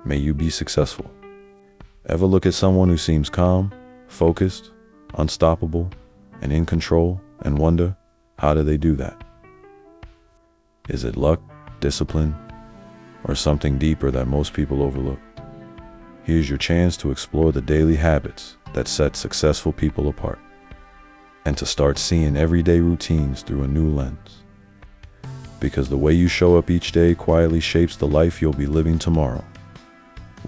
may you be successful. Ever look at someone who seems calm, focused, unstoppable, and in control and wonder, how do they do that? Is it luck, discipline, or something deeper that most people overlook? Here's your chance to explore the daily habits that set successful people apart, and to start seeing everyday routines through a new lens. Because the way you show up each day quietly shapes the life you'll be living tomorrow.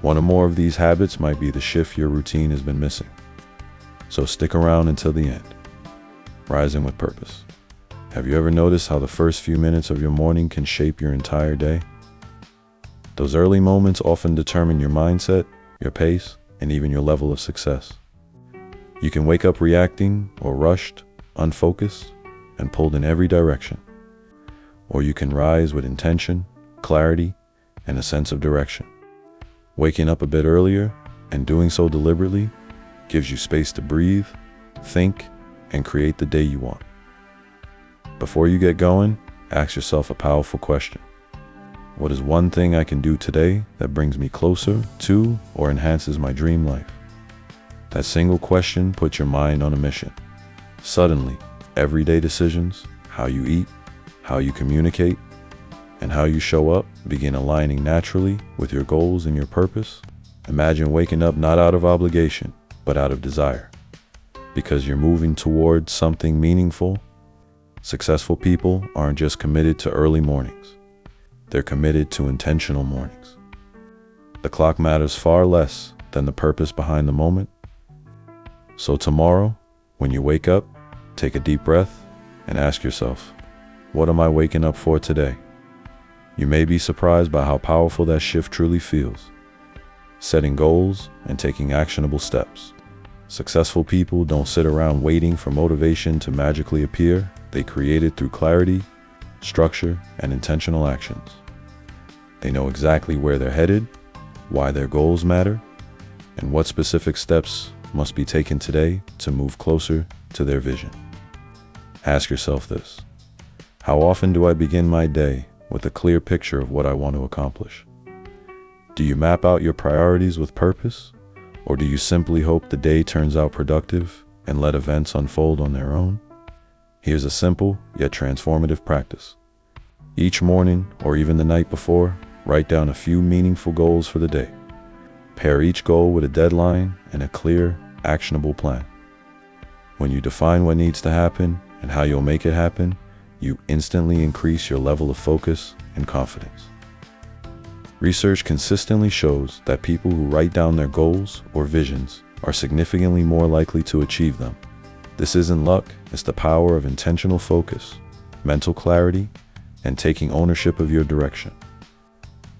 One or more of these habits might be the shift your routine has been missing. So stick around until the end. Rising with purpose. Have you ever noticed how the first few minutes of your morning can shape your entire day? Those early moments often determine your mindset, your pace, and even your level of success. You can wake up reacting or rushed, unfocused, and pulled in every direction. Or you can rise with intention, clarity, and a sense of direction. Waking up a bit earlier and doing so deliberately gives you space to breathe, think, and create the day you want. Before you get going, ask yourself a powerful question. What is one thing I can do today that brings me closer to or enhances my dream life? That single question puts your mind on a mission. Suddenly, everyday decisions, how you eat, how you communicate, and how you show up begin aligning naturally with your goals and your purpose. Imagine waking up not out of obligation, but out of desire, because you're moving towards something meaningful. Successful people aren't just committed to early mornings. They're committed to intentional mornings. The clock matters far less than the purpose behind the moment. So tomorrow, when you wake up, take a deep breath and ask yourself, what am I waking up for today? You may be surprised by how powerful that shift truly feels. Setting goals and taking actionable steps. Successful people don't sit around waiting for motivation to magically appear. They create it through clarity, structure, and intentional actions. They know exactly where they're headed, why their goals matter, and what specific steps must be taken today to move closer to their vision. Ask yourself this: how often do I begin my day with a clear picture of what I want to accomplish? Do you map out your priorities with purpose, or do you simply hope the day turns out productive and let events unfold on their own? Here's a simple yet transformative practice. Each morning, or even the night before, write down a few meaningful goals for the day. Pair each goal with a deadline and a clear, actionable plan. When you define what needs to happen and how you'll make it happen, you instantly increase your level of focus and confidence. Research consistently shows that people who write down their goals or visions are significantly more likely to achieve them. This isn't luck, it's the power of intentional focus, mental clarity, and taking ownership of your direction.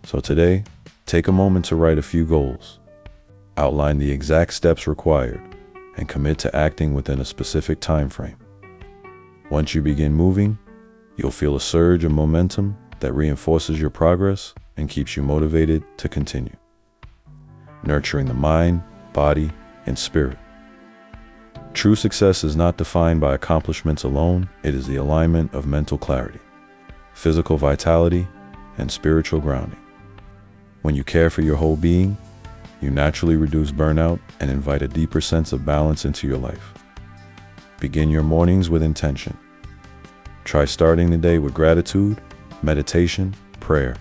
So today, take a moment to write a few goals. Outline the exact steps required and commit to acting within a specific time frame. Once you begin moving, you'll feel a surge of momentum that reinforces your progress and keeps you motivated to continue. Nurturing the mind, body, and spirit. True success is not defined by accomplishments alone, it is the alignment of mental clarity, physical vitality, and spiritual grounding. When you care for your whole being, you naturally reduce burnout and invite a deeper sense of balance into your life. Begin your mornings with intention. Try starting the day with gratitude, meditation, prayer,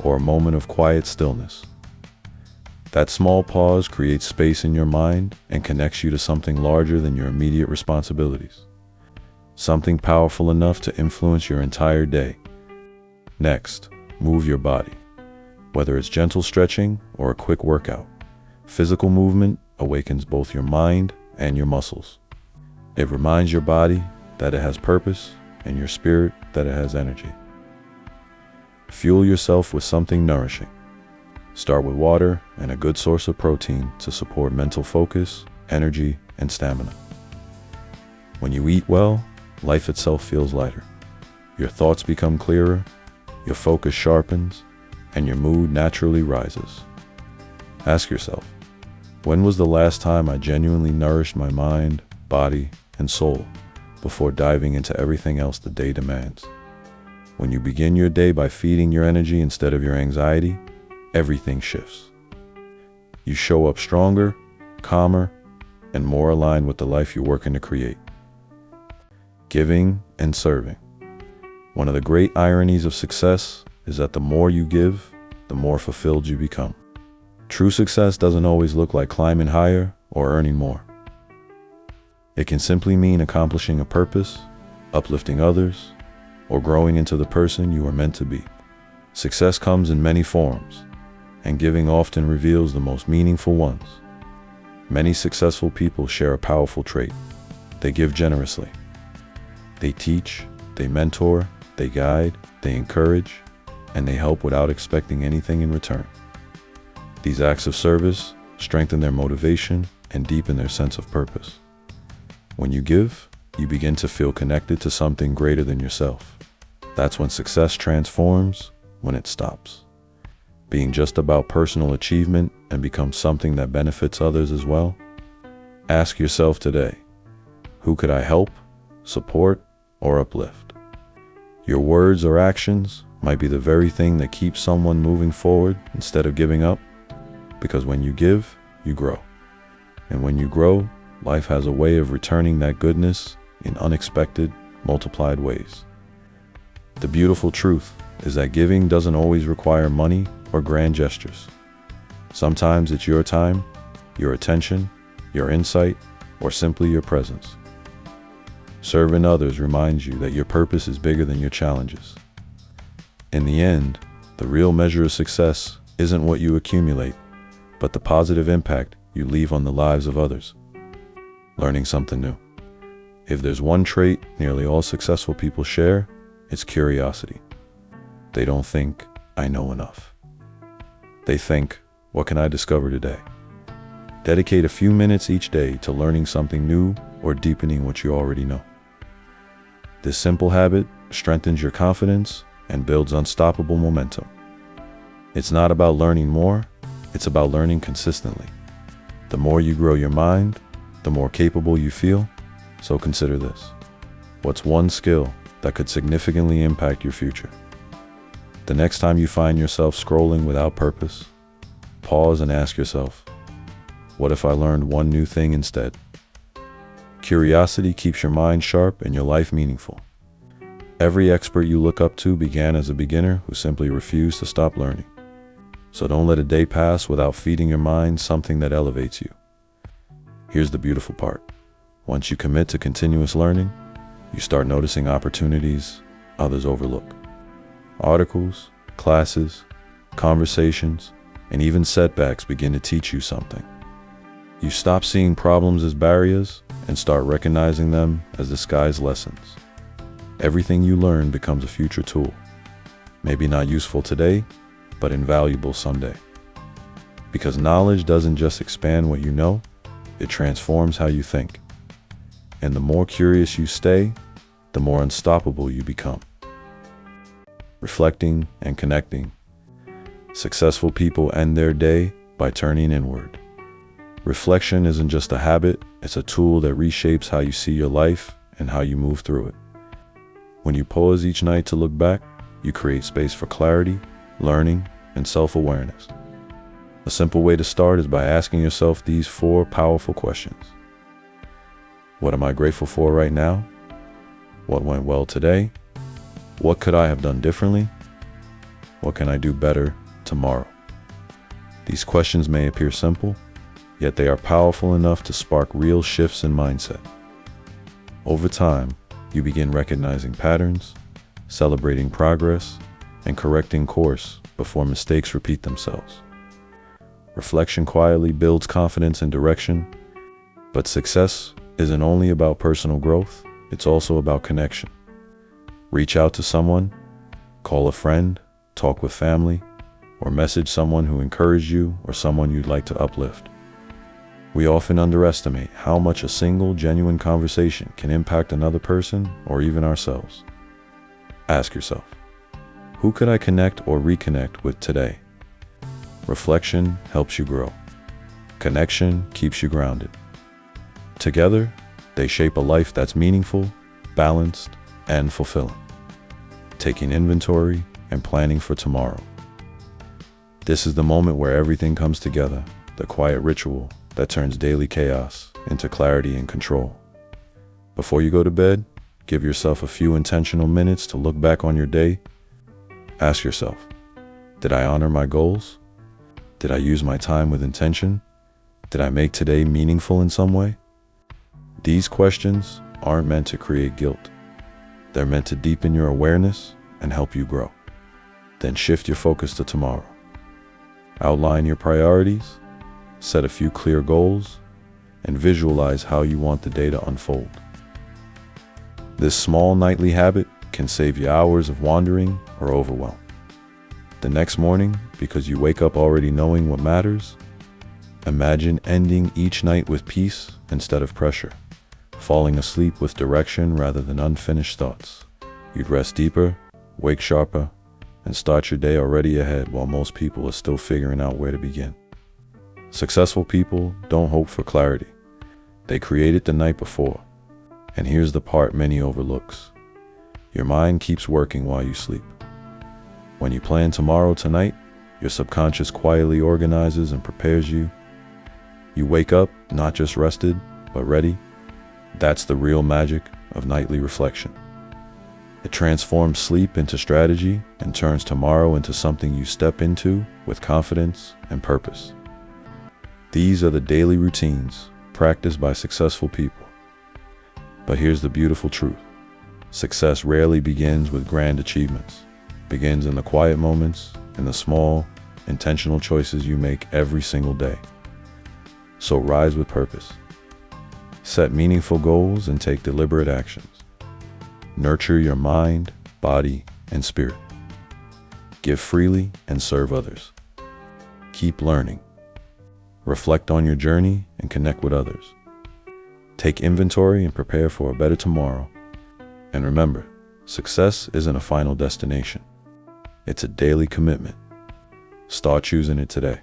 or a moment of quiet stillness. That small pause creates space in your mind and connects you to something larger than your immediate responsibilities. Something powerful enough to influence your entire day. Next, move your body. Whether it's gentle stretching or a quick workout, physical movement awakens both your mind and your muscles. It reminds your body that it has purpose and your spirit that it has energy. Fuel yourself with something nourishing. Start with water and a good source of protein to support mental focus, energy, and stamina. When you eat well, life itself feels lighter. Your thoughts become clearer, your focus sharpens, and your mood naturally rises. Ask yourself, when was the last time I genuinely nourished my mind, body, and soul before diving into everything else the day demands? When you begin your day by feeding your energy instead of your anxiety, everything shifts. you show up stronger, calmer, and more aligned with the life you're working to create. Giving and serving. One of the great ironies of success is that the more you give, the more fulfilled you become. True success doesn't always look like climbing higher or earning more. It can simply mean accomplishing a purpose, uplifting others, or growing into the person you are meant to be. Success comes in many forms, and giving often reveals the most meaningful ones. Many successful people share a powerful trait. They give generously. They teach, they mentor, they guide, they encourage, and they help without expecting anything in return. These acts of service strengthen their motivation and deepen their sense of purpose. When you give, you begin to feel connected to something greater than yourself. That's when success transforms, when it stops being just about personal achievement and becomes something that benefits others as well. Ask yourself today, who could I help, support, or uplift? Your words or actions might be the very thing that keeps someone moving forward instead of giving up, because when you give, you grow. And when you grow, life has a way of returning that goodness in unexpected, multiplied ways. The beautiful truth is that giving doesn't always require money or grand gestures. Sometimes it's your time, your attention, your insight, or simply your presence. Serving others reminds you that your purpose is bigger than your challenges. In the end, the real measure of success isn't what you accumulate, but the positive impact you leave on the lives of others. Learning something new. If there's one trait nearly all successful people share, it's curiosity. They don't think, I know enough. They think, what can I discover today? Dedicate a few minutes each day to learning something new or deepening what you already know. This simple habit strengthens your confidence and builds unstoppable momentum. It's not about learning more, it's about learning consistently. The more you grow your mind, the more capable you feel. So consider this. What's one skill that could significantly impact your future? The next time you find yourself scrolling without purpose, pause and ask yourself, what if I learned one new thing instead? Curiosity keeps your mind sharp and your life meaningful. Every expert you look up to began as a beginner who simply refused to stop learning. So don't let a day pass without feeding your mind something that elevates you. Here's the beautiful part. Once you commit to continuous learning, you start noticing opportunities others overlook. Articles, classes, conversations, and even setbacks begin to teach you something. You stop seeing problems as barriers and start recognizing them as disguised lessons. Everything you learn becomes a future tool. Maybe not useful today, but invaluable someday. Because knowledge doesn't just expand what you know, it transforms how you think. And the more curious you stay, the more unstoppable you become. Reflecting and connecting. Successful people end their day by turning inward. Reflection isn't just a habit, it's a tool that reshapes how you see your life and how you move through it. When you pause each night to look back, you create space for clarity, learning, and self-awareness. A simple way to start is by asking yourself these 4 powerful questions. What am I grateful for right now? What went well today? What could I have done differently? What can I do better tomorrow? These questions may appear simple, yet they are powerful enough to spark real shifts in mindset. Over time, you begin recognizing patterns, celebrating progress, and correcting course before mistakes repeat themselves. Reflection quietly builds confidence and direction, but success isn't only about personal growth, it's also about connection. Reach out to someone, call a friend, talk with family, or message someone who encouraged you or someone you'd like to uplift. We often underestimate how much a single, genuine conversation can impact another person or even ourselves. Ask yourself, who could I connect or reconnect with today? Reflection helps you grow. Connection keeps you grounded. Together, they shape a life that's meaningful, balanced, and fulfilling. Taking inventory and planning for tomorrow. This is the moment where everything comes together. the quiet ritual that turns daily chaos into clarity and control. Before you go to bed, give yourself a few intentional minutes to look back on your day. Ask yourself, did I honor my goals? Did I use my time with intention? Did I make today meaningful in some way? These questions aren't meant to create guilt. They're meant to deepen your awareness and help you grow. Then shift your focus to tomorrow. Outline your priorities, set a few clear goals, and visualize how you want the day to unfold. This small nightly habit can save you hours of wandering or overwhelm. The next morning, because you wake up already knowing what matters, imagine ending each night with peace instead of pressure, falling asleep with direction rather than unfinished thoughts. You'd rest deeper, wake sharper, and start your day already ahead while most people are still figuring out where to begin. Successful people don't hope for clarity. They create it the night before. And here's the part many overlooks. Your mind keeps working while you sleep. When you plan tomorrow tonight, your subconscious quietly organizes and prepares you. You wake up not just rested, but ready. That's the real magic of nightly reflection. It transforms sleep into strategy and turns tomorrow into something you step into with confidence and purpose. These are the daily routines practiced by successful people. But here's the beautiful truth. Success rarely begins with grand achievements. It begins in the quiet moments, in the small, intentional choices you make every single day. So rise with purpose. Set meaningful goals and take deliberate actions. Nurture your mind, body, and spirit. Give freely and serve others. Keep learning. Reflect on your journey and connect with others. Take inventory and prepare for a better tomorrow. And remember, success isn't a final destination. It's a daily commitment. Start choosing it today.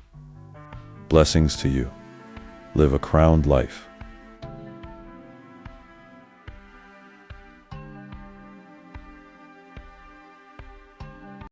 Blessings to you. Live a crowned life.